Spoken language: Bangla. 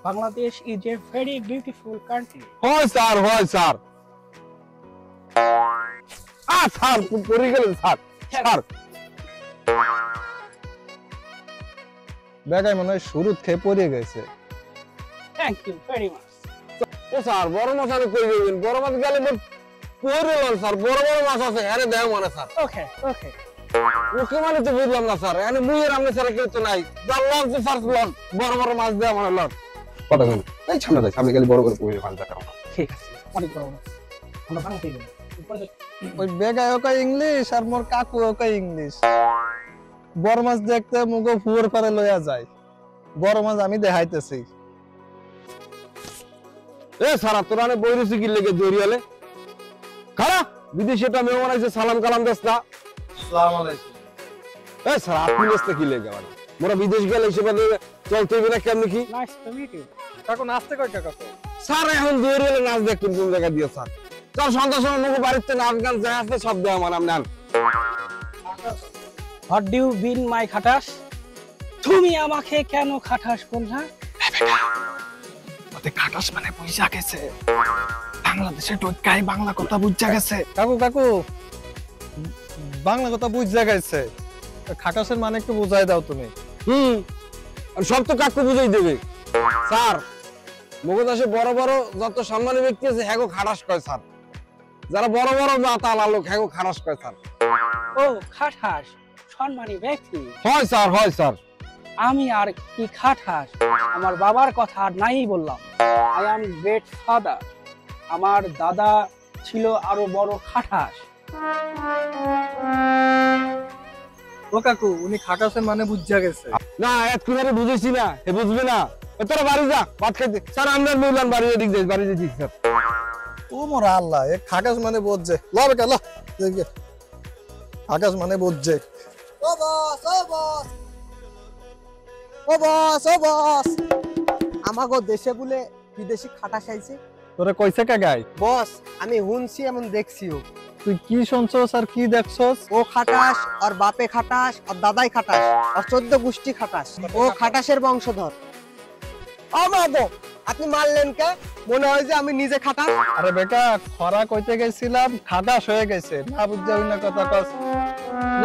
Bangladesh is a very beautiful country. হয় স্যার স্যার পড়ে গেলেন স্যার বেগাই মনে হয় শুরু খেয়ে পড়ে গেছে। Thank you very much. ও স্যার বড় মাছ আনি কই দিবেন বড় মাছ গেলে মোর পড়ে লন স্যার বড় মাছ আছে আরে দেও মানে স্যার Okay. ওকে মানে তো বুঝলাম না স্যার এখানে মুইয়ের আমনে স্যার কেউ তো নাই জানলাম যে স্যার লন বড় মাছ দেওয়া মানে লন কথা বল এই সামনে গেলে বড় করে পড়ে ফাল দেখা ঠিক আছে অনেক বড় মাছ আমরা ভাঙতে গেলাম ওই বেগাই ওকে ইংলিশ আর মোর কাকু ওকে ইংলিশ। বড় মাছ দেখতে মুগো ফুয়ার পারে লইয়া যায়, বড় মাছ আমি দেখাইতেছি। এ সারা তোরা নে বইরেছি কি লেগে দরিয়ালে খারা বিদেশে এটা মেহমান আইছে সালাম কালাম দেস না। আসসালামু আলাইকুম। এ সারা আপনি দেশতে কি লেগে মানে মোরা বিদেশ গেলে হিসেবে চলতে হবে না কেমনি কি নাইস টু মিট ইউ কাকু নাচতে কয়টা কাকু? স্যার এখন দরিয়ালে নাচ দেখতেন কোন জায়গা দিয়ে স্যার স্যার সন্ধ্যা সময় মুখে বাড়িতে নাচ গান যা আছে সব দেওয়া মানে আপনি What do you mean my খাটাস? তুমি আমাকে কেন খাটাস বললা? ওতে খাটাস মানে বুঝা গেছে, বাংলাদেশে ঢুকাই বাংলা কথা বুঝা গেছে। কাকু বাংলা কথা বুঝা গেছে, খাটাসের মানে একটু বুঝাই দাও তুমি। আর সব তো কাকু বুঝাই দেবে স্যার মগদাসে বড় যত সম্মানী ব্যক্তি আছে হ্যাগো খাটাস কয় স্যার, যারা বড় মাথা লালুক হ্যাগো খাটাস কয় স্যার। ও খাটাস সম্মানী ব্যক্তি হয় স্যার আমি আর কি খাটাস, আমার বাবার কথা আর নাই বললাম। আই অ্যাম গ্রেট ফাদার, আমার দাদা ছিল আরো বড় খাটাস। ও কাকু উনি খাটাসের মানে বুঝা গেছে। না এত কিভাবে বুঝেছি না এ বুঝবে না তোরা বাড়ি যা ভাত খাইতে স্যার আমরা মিলান বাড়ি দিক যাই বাড়ি দিক স্যার। ও মোর আল্লাহ এ খাটাস মানে বুঝছে ল বেটা ল দেখি খাটাস মানে বুঝছে। ও বস আমাগো দেশে বলে বিদেশি খাটাস আইছে। তোরে কইছে কাগাই? বস আমি হুনছি এমন দেখছিও। তুই কি শুনছস আর কি দেখছস? ও খাটাস আর বাপে খাটাস আর দাদাই খাটাস আর 14 গোষ্ঠী খাটাস, ও খাটাসের বংশধর। আমাগো আপনি মারলেন কে? মনে হয় যে আমি নিজে খাটাস। আরে বেটা খরা কইতে গেছিলাম খাটাস হয়ে গেছে না বুঝা হইনা কথা কস। ল